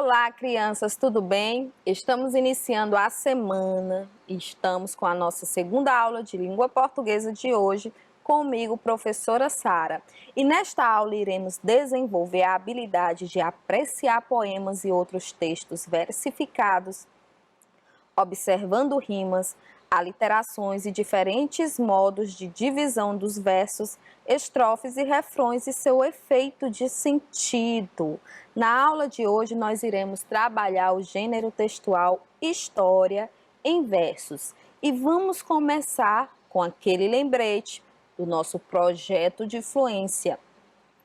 Olá, crianças, tudo bem? Estamos iniciando a semana e estamos com a nossa segunda aula de língua portuguesa de hoje, comigo, professora Sara. E nesta aula iremos desenvolver a habilidade de apreciar poemas e outros textos versificados, observando rimas, aliterações e diferentes modos de divisão dos versos, estrofes e refrões e seu efeito de sentido. Na aula de hoje, nós iremos trabalhar o gênero textual História em versos. E vamos começar com aquele lembrete do nosso projeto de fluência.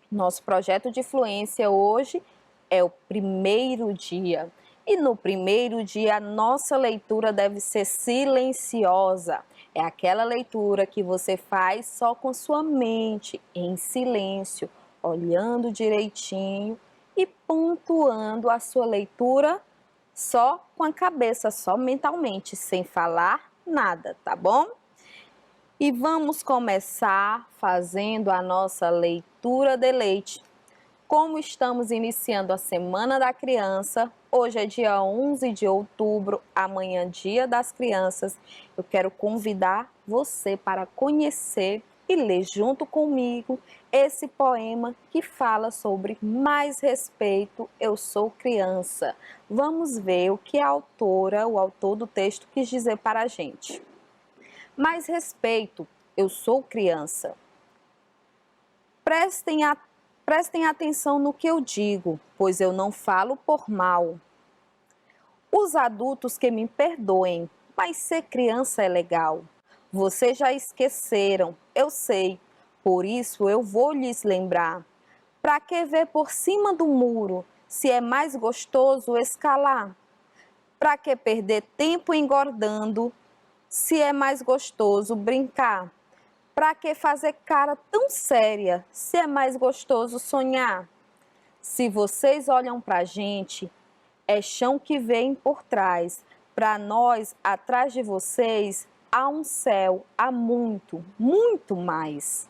Nosso projeto de fluência hoje é o primeiro dia. E no primeiro dia, a nossa leitura deve ser silenciosa. É aquela leitura que você faz só com sua mente, em silêncio, olhando direitinho e pontuando a sua leitura só com a cabeça, só mentalmente, sem falar nada, tá bom? E vamos começar fazendo a nossa leitura de leite. Como estamos iniciando a Semana da Criança, hoje é dia 11 de outubro, amanhã Dia das Crianças, eu quero convidar você para conhecer e ler junto comigo esse poema que fala sobre mais respeito, eu sou criança. Vamos ver o que a autora, o autor do texto quis dizer para a gente. Mais respeito, eu sou criança. Prestem atenção no que eu digo, pois eu não falo por mal. Os adultos que me perdoem, mas ser criança é legal. Vocês já esqueceram, eu sei, por isso eu vou lhes lembrar. Pra que ver por cima do muro, se é mais gostoso escalar? Pra que perder tempo engordando, se é mais gostoso brincar? Pra que fazer cara tão séria, se é mais gostoso sonhar? Se vocês olham pra gente, é chão que vem por trás. Pra nós, atrás de vocês, há um céu, há muito, muito mais.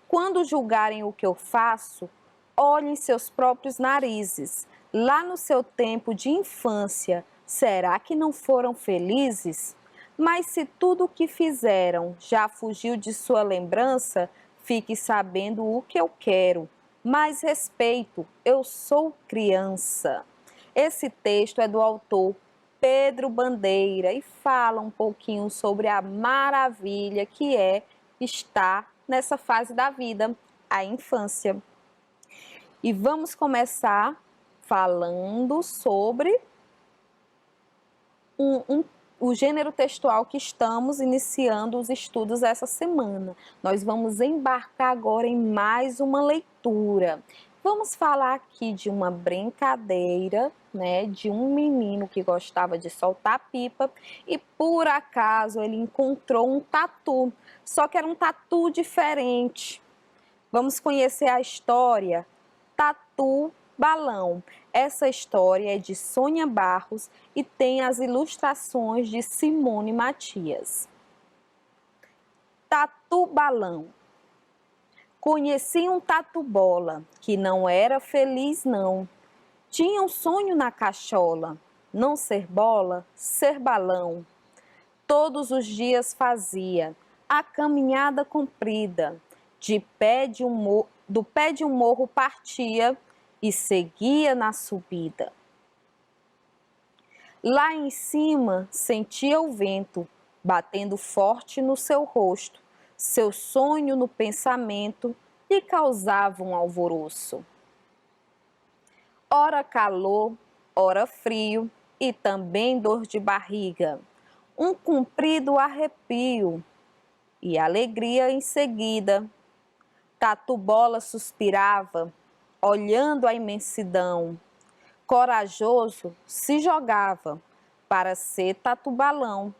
Quando julgarem o que eu faço, olhem seus próprios narizes. Lá no seu tempo de infância, será que não foram felizes? Mas se tudo o que fizeram já fugiu de sua lembrança, fique sabendo o que eu quero. Mais respeito, eu sou criança. Esse texto é do autor Pedro Bandeira e fala um pouquinho sobre a maravilha que é estar nessa fase da vida, a infância. E vamos começar falando sobre o gênero textual que estamos iniciando os estudos essa semana. Nós vamos embarcar agora em mais uma leitura. Vamos falar aqui de uma brincadeira, né, de um menino que gostava de soltar pipa e por acaso ele encontrou um tatu, só que era um tatu diferente. Vamos conhecer a história Tatu Balão. Essa história é de Sônia Barros e tem as ilustrações de Simone Matias. Tatu Balão. Conheci um tatu-bola que não era feliz não. Tinha um sonho na cachola, não ser bola, ser balão. Todos os dias fazia a caminhada comprida, do pé de um morro partia e seguia na subida. Lá em cima sentia o vento batendo forte no seu rosto, seu sonho no pensamento lhe causava um alvoroço. Ora calor, ora frio e também dor de barriga, um comprido arrepio e alegria em seguida. Tatu-bola suspirava, olhando a imensidão. Corajoso se jogava para ser tatu-balão.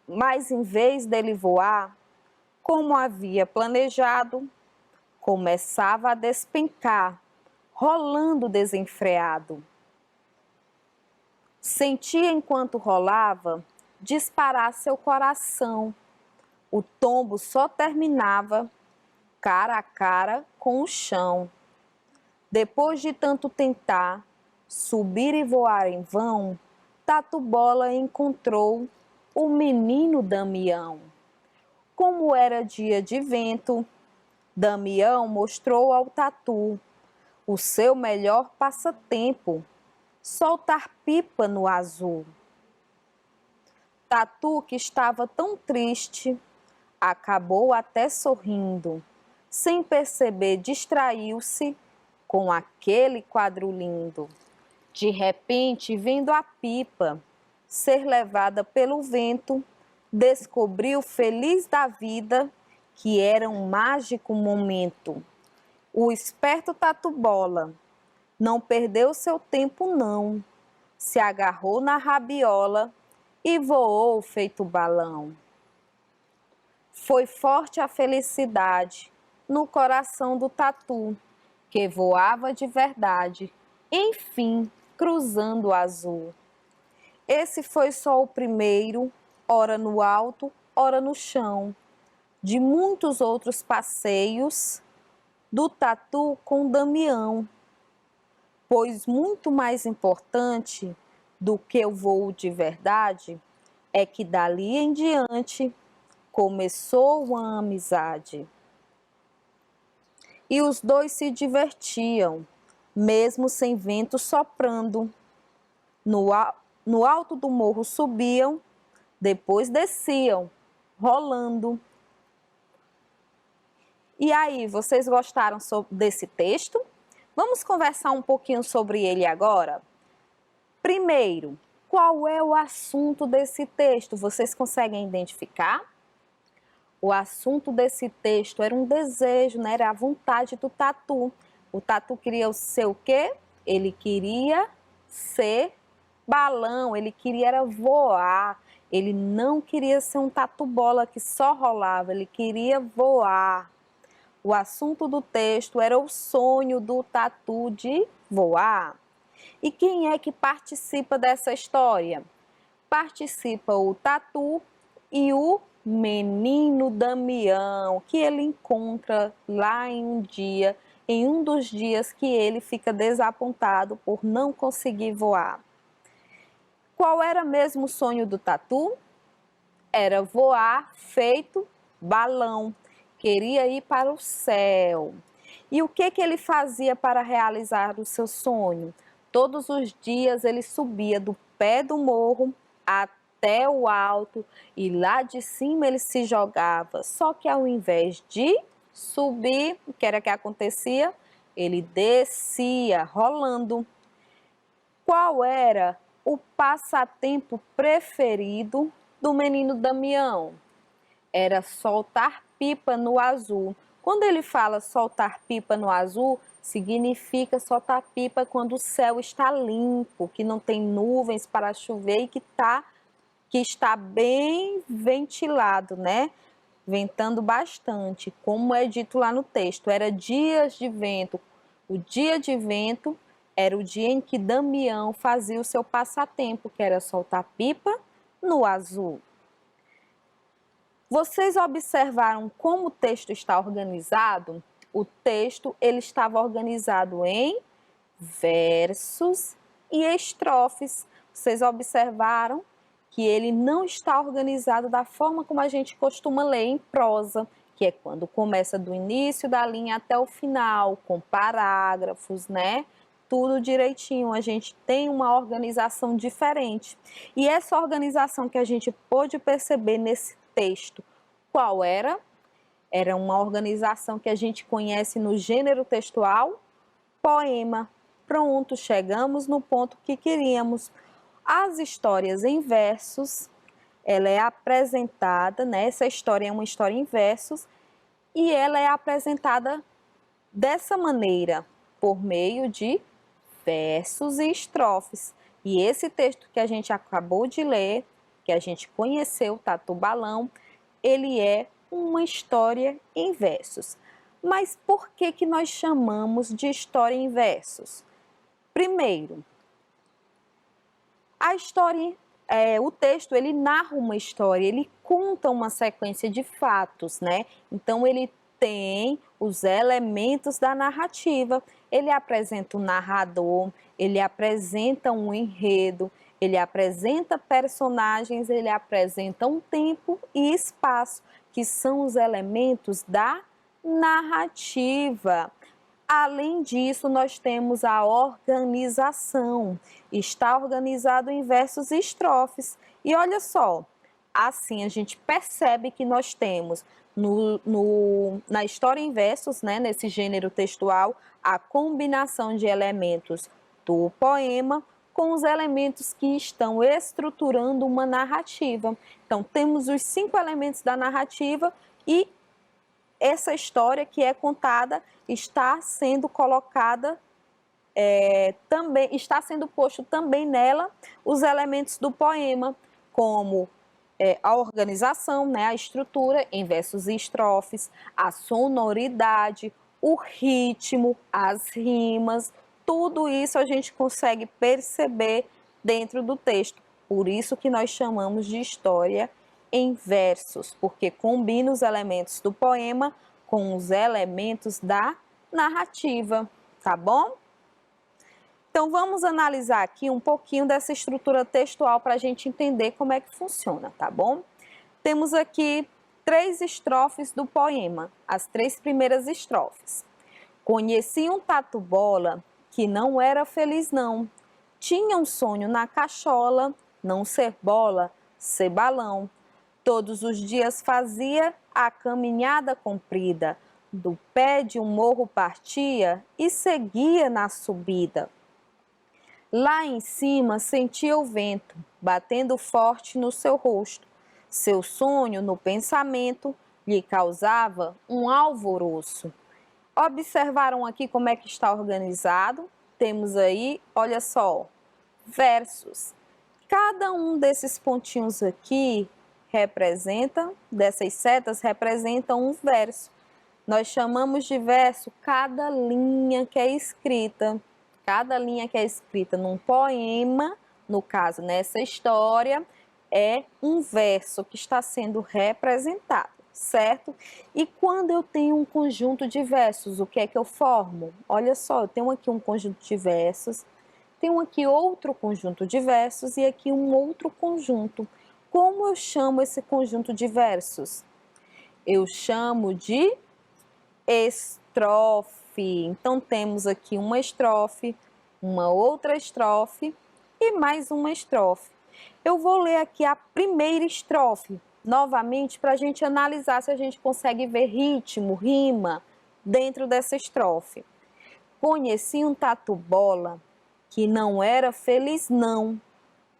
Mas em vez dele voar, como havia planejado, começava a despencar, rolando desenfreado. Sentia enquanto rolava disparar seu coração. O tombo só terminava cara a cara com o chão. Depois de tanto tentar, subir e voar em vão, Tatu Bola encontrou o menino Damião. Como era dia de vento, Damião mostrou ao Tatu o seu melhor passatempo, soltar pipa no azul. Tatu, que estava tão triste, acabou até sorrindo. Sem perceber, distraiu-se com aquele quadro lindo. De repente, vendo a pipa ser levada pelo vento, descobriu feliz da vida que era um mágico momento. O esperto Tatu Bola não perdeu seu tempo não, se agarrou na rabiola e voou feito balão. Foi forte a felicidade no coração do Tatu, que voava de verdade, enfim, cruzando o azul. Esse foi só o primeiro, ora no alto, ora no chão, de muitos outros passeios do Tatu com Damião, pois muito mais importante do que o voo de verdade é que dali em diante começou uma amizade. E os dois se divertiam, mesmo sem vento soprando. No alto do morro subiam, depois desciam, rolando. E aí, vocês gostaram desse texto? Vamos conversar um pouquinho sobre ele agora? Primeiro, qual é o assunto desse texto? Vocês conseguem identificar? O assunto desse texto era um desejo, né? Era a vontade do Tatu. O Tatu queria ser o quê? Ele queria ser balão, ele queria era voar. Ele não queria ser um Tatu Bola que só rolava, ele queria voar. O assunto do texto era o sonho do Tatu de voar. E quem é que participa dessa história? Participa o Tatu e o menino Damião, que ele encontra lá em um dos dias que ele fica desapontado por não conseguir voar. Qual era mesmo o sonho do Tatu? Era voar feito balão. Queria ir para o céu. E o que ele fazia para realizar o seu sonho? Todos os dias ele subia do pé do morro até o alto e lá de cima ele se jogava. Só que ao invés de subir, o que era que acontecia? Ele descia rolando. Qual era o passatempo preferido do menino Damião? Era soltar pipa no azul. Quando ele fala soltar pipa no azul, significa soltar pipa quando o céu está limpo, que não tem nuvens para chover e que está bem ventilado, né? Ventando bastante, como é dito lá no texto. Era dias de vento. O dia de vento era o dia em que Damião fazia o seu passatempo, que era soltar pipa no azul. Vocês observaram como o texto está organizado? O texto ele estava organizado em versos e estrofes. Vocês observaram que ele não está organizado da forma como a gente costuma ler em prosa, que é quando começa do início da linha até o final, com parágrafos, né? Tudo direitinho, a gente tem uma organização diferente. E essa organização que a gente pôde perceber nesse texto, qual era? Era uma organização que a gente conhece no gênero textual, poema. Pronto, chegamos no ponto que queríamos. As histórias em versos, ela é apresentada, né? Essa história é uma história em versos e ela é apresentada dessa maneira, por meio de versos e estrofes. E esse texto que a gente acabou de ler, que a gente conheceu, Tatu Balão, ele é uma história em versos. Mas por que nós chamamos de história em versos? Primeiro, a história, o texto, ele narra uma história, ele conta uma sequência de fatos, né? Então, ele tem os elementos da narrativa. Ele apresenta o narrador, ele apresenta um enredo, ele apresenta personagens, ele apresenta um tempo e espaço, que são os elementos da narrativa. Além disso, nós temos a organização. Está organizado em versos e estrofes. E olha só, assim a gente percebe que nós temos na história em versos, né, nesse gênero textual, a combinação de elementos do poema com os elementos que estão estruturando uma narrativa. Então, temos os 5 elementos da narrativa e essa história que é contada está sendo colocada também, está sendo posto também nela os elementos do poema, como a organização, né, a estrutura em versos e estrofes, a sonoridade, o ritmo, as rimas, tudo isso a gente consegue perceber dentro do texto. Por isso que nós chamamos de história em versos, porque combina os elementos do poema com os elementos da narrativa, tá bom? Então, vamos analisar aqui um pouquinho dessa estrutura textual para a gente entender como é que funciona, tá bom? Temos aqui 3 estrofes do poema, as 3 primeiras estrofes. Conheci um tatu-bola que não era feliz não, tinha um sonho na cachola, não ser bola, ser balão. Todos os dias fazia a caminhada comprida, do pé de um morro partia e seguia na subida. Lá em cima sentia o vento, batendo forte no seu rosto. Seu sonho no pensamento lhe causava um alvoroço. Observaram aqui como é que está organizado? Temos aí, olha só, versos. Cada um desses pontinhos aqui dessas setas representa um verso. Nós chamamos de verso cada linha que é escrita. Cada linha que é escrita num poema, no caso nessa história, é um verso que está sendo representado, certo? E quando eu tenho um conjunto de versos, o que é que eu formo? Olha só, eu tenho aqui um conjunto de versos, tenho aqui outro conjunto de versos e aqui um outro conjunto. Como eu chamo esse conjunto de versos? Eu chamo de estrofe. Então, temos aqui uma estrofe, uma outra estrofe e mais uma estrofe. Eu vou ler aqui a primeira estrofe, novamente, para a gente analisar se a gente consegue ver ritmo, rima, dentro dessa estrofe. Conheci um tatu-bola que não era feliz não,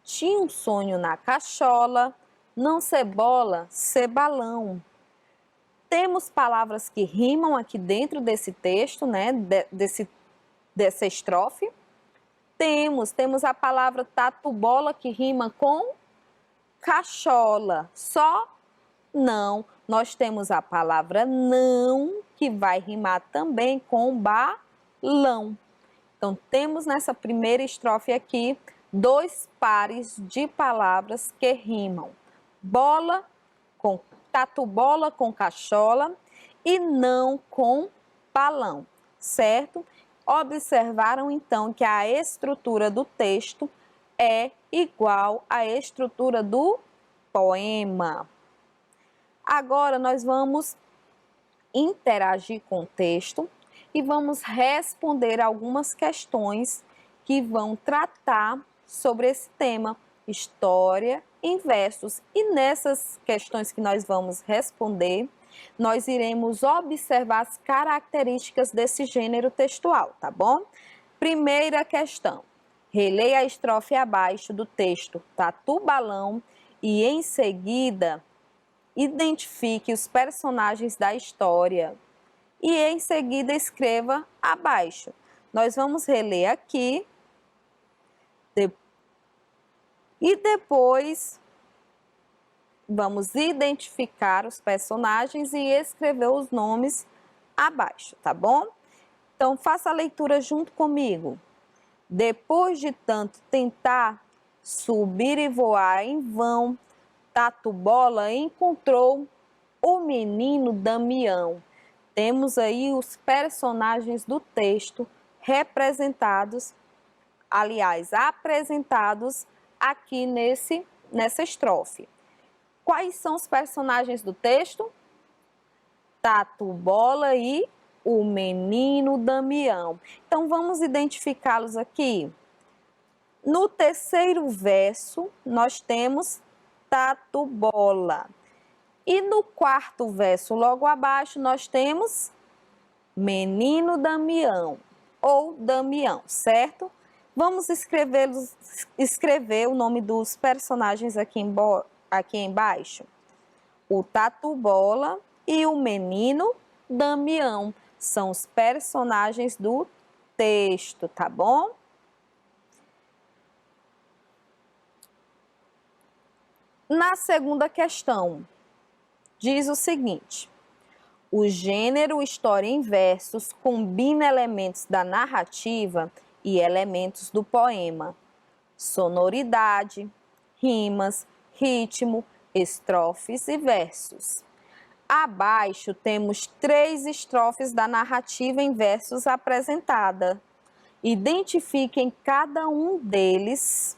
tinha um sonho na cachola, não ser bola, ser balão. Temos palavras que rimam aqui dentro desse texto, né, dessa estrofe. Temos a palavra tatu-bola que rima com cachola. Só não. Nós temos a palavra não que vai rimar também com balão. Então, temos nessa primeira estrofe aqui 2 pares de palavras que rimam. Bola com tatu-bola com cachola e não com balão, certo? Observaram então que a estrutura do texto é igual à estrutura do poema. Agora nós vamos interagir com o texto e vamos responder algumas questões que vão tratar sobre esse tema, história em versos. E nessas questões que nós vamos responder, nós iremos observar as características desse gênero textual, tá bom? Primeira questão. Releia a estrofe abaixo do texto Tatu-balão e, em seguida, identifique os personagens da história. E, em seguida, escreva abaixo. Nós vamos reler aqui e depois vamos identificar os personagens e escrever os nomes abaixo, tá bom? Então, faça a leitura junto comigo. Depois de tanto tentar subir e voar em vão, Tatu-bola encontrou o menino Damião. Temos aí os personagens do texto representados, aliás, apresentados aqui nessa estrofe. Quais são os personagens do texto? Tatu Bola e o menino Damião. Então, vamos identificá-los aqui. No terceiro verso, nós temos Tatu Bola. E no quarto verso, logo abaixo, nós temos menino Damião ou Damião, certo? Vamos escrever o nome dos personagens aqui embaixo. O Tatu Bola e o menino Damião são os personagens do texto, tá bom? Na segunda questão, diz o seguinte: o gênero história em versos combina elementos da narrativa e elementos do poema, sonoridade, rimas, ritmo, estrofes e versos. Abaixo temos 3 estrofes da narrativa em versos apresentada. Identifiquem cada um deles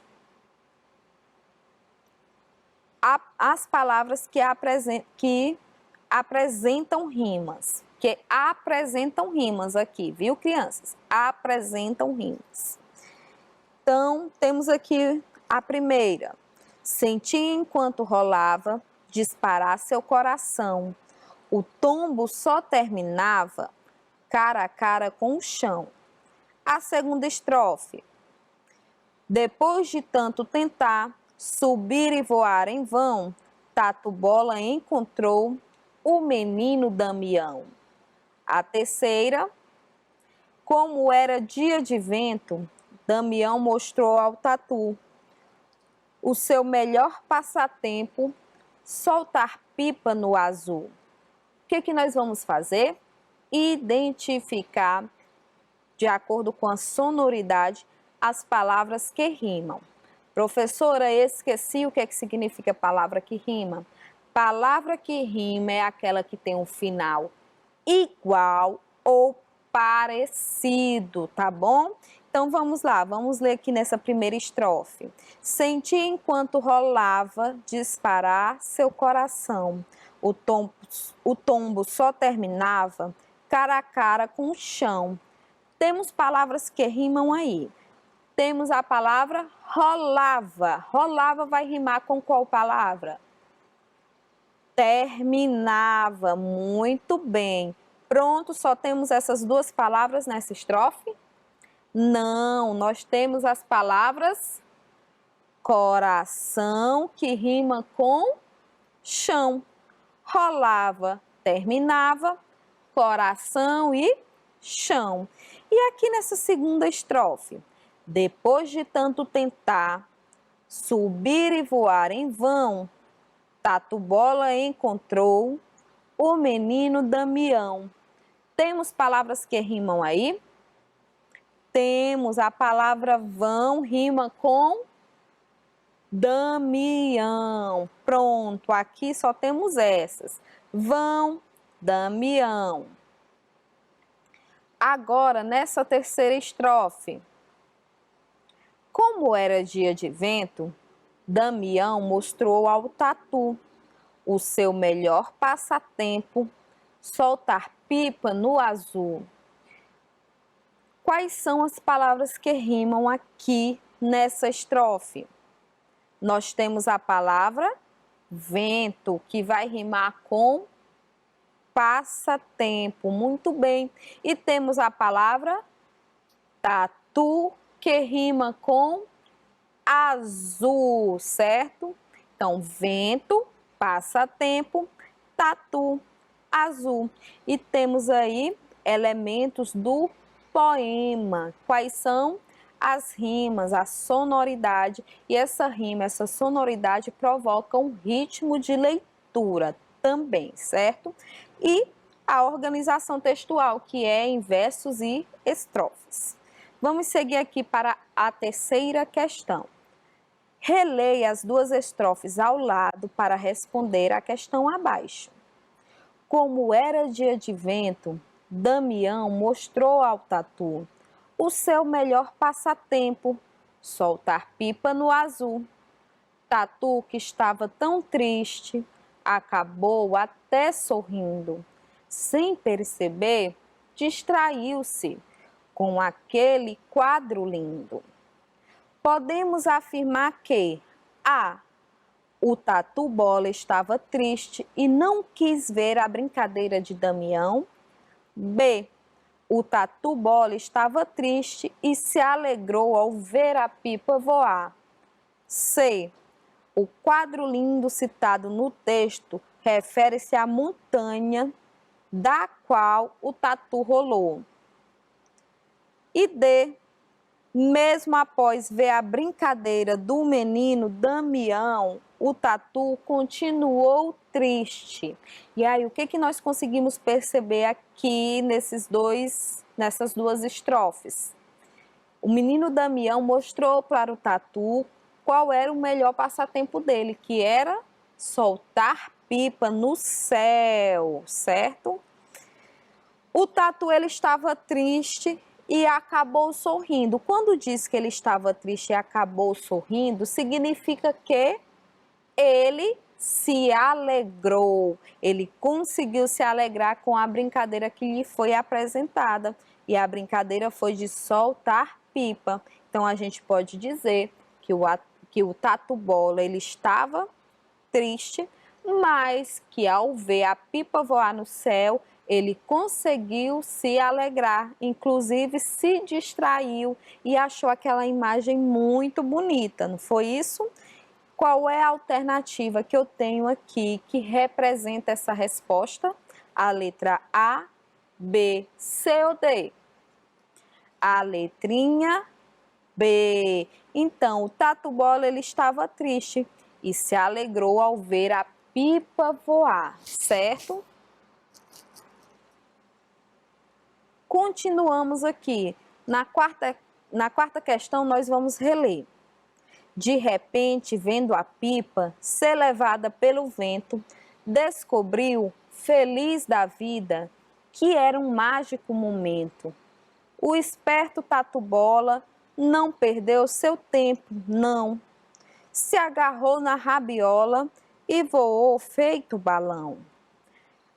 as palavras que apresentam rimas. Que apresentam rimas aqui, viu, crianças? Apresentam rimas. Então, temos aqui a primeira. Senti enquanto rolava disparar seu coração. O tombo só terminava cara a cara com o chão. A segunda estrofe. Depois de tanto tentar subir e voar em vão, Tatu Bola encontrou o menino Damião. A terceira. Como era dia de vento, Damião mostrou ao Tatu o seu melhor passatempo, soltar pipa no azul. O que nós vamos fazer? Identificar, de acordo com a sonoridade, as palavras que rimam. Professora, esqueci o que significa palavra que rima. Palavra que rima é aquela que tem um final igual ou parecido, tá bom? Então vamos lá, vamos ler aqui nessa primeira estrofe. Senti enquanto rolava disparar seu coração. O tombo só terminava cara a cara com o chão. Temos palavras que rimam aí. Temos a palavra rolava. Rolava vai rimar com qual palavra? Terminava. Muito bem. Pronto, só temos essas 2 palavras nessa estrofe? Não, nós temos as palavras coração, que rima com chão. Rolava, terminava, coração e chão. E aqui nessa segunda estrofe, depois de tanto tentar subir e voar em vão, Tatu Bola encontrou o menino Damião. Temos palavras que rimam aí? Temos a palavra vão, rima com Damião. Pronto, aqui só temos essas. Vão, Damião. Agora, nessa terceira estrofe. Como era dia de vento, Damião mostrou ao Tatu o seu melhor passatempo, soltar pipa no azul. Quais são as palavras que rimam aqui nessa estrofe? Nós temos a palavra vento, que vai rimar com passatempo. Muito bem. E temos a palavra tatu, que rima com azul, certo? Então, vento, passatempo, tatu, azul. E temos aí elementos do poema. Quais são? As rimas, a sonoridade. E essa rima, essa sonoridade provoca um ritmo de leitura também, certo? E a organização textual, que é em versos e estrofes. Vamos seguir aqui para a terceira questão. Releia as 2 estrofes ao lado para responder à questão abaixo. Como era dia de vento, Damião mostrou ao Tatu o seu melhor passatempo, soltar pipa no azul. Tatu, que estava tão triste, acabou até sorrindo. Sem perceber, distraiu-se com aquele quadro lindo. Podemos afirmar que A. O Tatu Bola estava triste e não quis ver a brincadeira de Damião. B. O Tatu Bola estava triste e se alegrou ao ver a pipa voar. C. O quadro lindo citado no texto refere-se à montanha da qual o tatu rolou. E D. Mesmo após ver a brincadeira do menino Damião, o Tatu continuou triste. E aí, o que nós conseguimos perceber aqui nessas duas estrofes? O menino Damião mostrou para o Tatu qual era o melhor passatempo dele, que era soltar pipa no céu, certo? O Tatu, ele estava triste e acabou sorrindo. Quando diz que ele estava triste e acabou sorrindo, significa que ele se alegrou, ele conseguiu se alegrar com a brincadeira que lhe foi apresentada. E a brincadeira foi de soltar pipa. Então a gente pode dizer que o Tatu Bola, ele estava triste, mas que ao ver a pipa voar no céu, ele conseguiu se alegrar, inclusive se distraiu e achou aquela imagem muito bonita, não foi isso? Qual é a alternativa que eu tenho aqui que representa essa resposta? A letra A, B, C ou D? A letrinha B. Então, o Tatu Bola, ele estava triste e se alegrou ao ver a pipa voar, certo? Continuamos aqui. Na quarta questão, nós vamos reler. De repente, vendo a pipa ser levada pelo vento, descobriu, feliz da vida, que era um mágico momento. O esperto Tatu Bola não perdeu seu tempo, não. Se agarrou na rabiola e voou feito balão.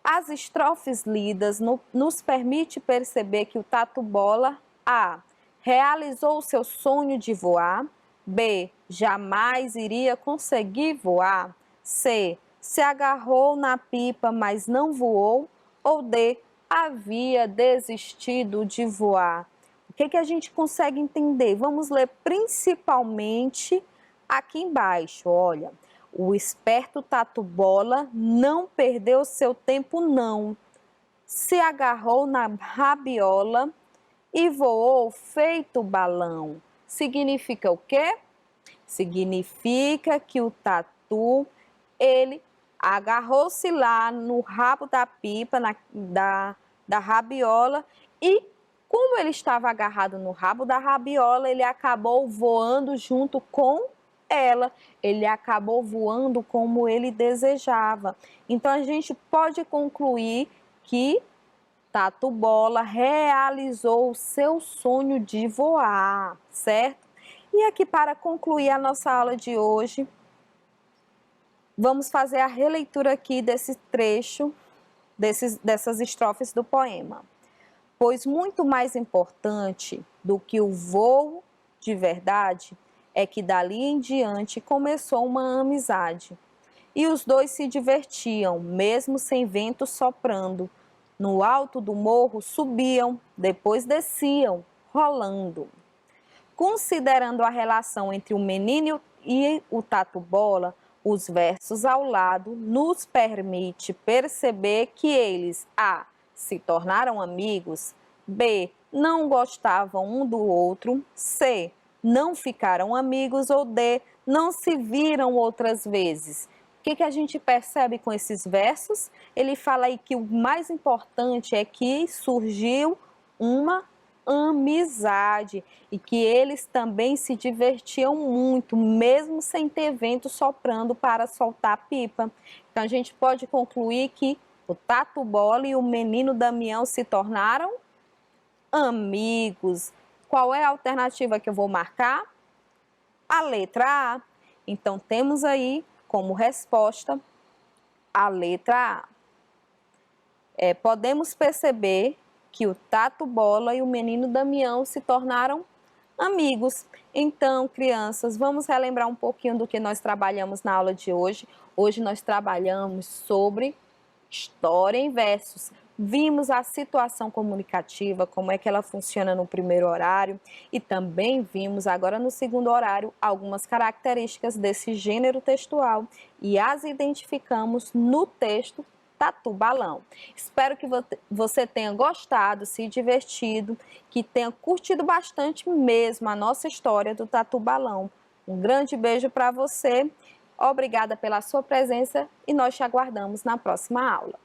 As estrofes lidas nos permite perceber que o Tatu Bola A. realizou o seu sonho de voar. B. Jamais iria conseguir voar. C. Se agarrou na pipa, mas não voou. Ou D. Havia desistido de voar. O que a gente consegue entender? Vamos ler principalmente aqui embaixo, olha. O esperto Tatu Bola não perdeu seu tempo, não. Se agarrou na rabiola e voou feito balão. Significa o quê? Significa que o Tatu, ele agarrou-se lá no rabo da pipa, da rabiola, e como ele estava agarrado no rabo da rabiola, ele acabou voando junto com ela. Ele acabou voando como ele desejava. Então, a gente pode concluir que Tatu Bola realizou o seu sonho de voar, certo? E aqui, para concluir a nossa aula de hoje, vamos fazer a releitura aqui desse trecho, dessas estrofes do poema. Pois muito mais importante do que o voo de verdade é que dali em diante começou uma amizade. E os dois se divertiam, mesmo sem vento soprando. No alto do morro subiam, depois desciam, rolando. Considerando a relação entre o menino e o Tatu Bola, os versos ao lado nos permite perceber que eles A. se tornaram amigos, B. não gostavam um do outro, C. não ficaram amigos ou D. não se viram outras vezes. O que a gente percebe com esses versos? Ele fala aí que o mais importante é que surgiu uma amizade e que eles também se divertiam muito, mesmo sem ter vento soprando para soltar pipa. Então a gente pode concluir que O Tatu Bola e o menino Damião se tornaram amigos. Qual é a alternativa que eu vou marcar? A letra A. Então, temos aí como resposta a letra A. Podemos perceber que o Tatu Bola e o menino Damião se tornaram amigos. Então, crianças, vamos relembrar um pouquinho do que nós trabalhamos na aula de hoje. Hoje nós trabalhamos sobre história em versos. Vimos a situação comunicativa, como é que ela funciona no primeiro horário, e também vimos agora no segundo horário algumas características desse gênero textual e as identificamos no texto Tatu Balão. Espero que você tenha gostado, se divertido, que tenha curtido bastante mesmo a nossa história do Tatu Balão. Um grande beijo para você, obrigada pela sua presença e nós te aguardamos na próxima aula.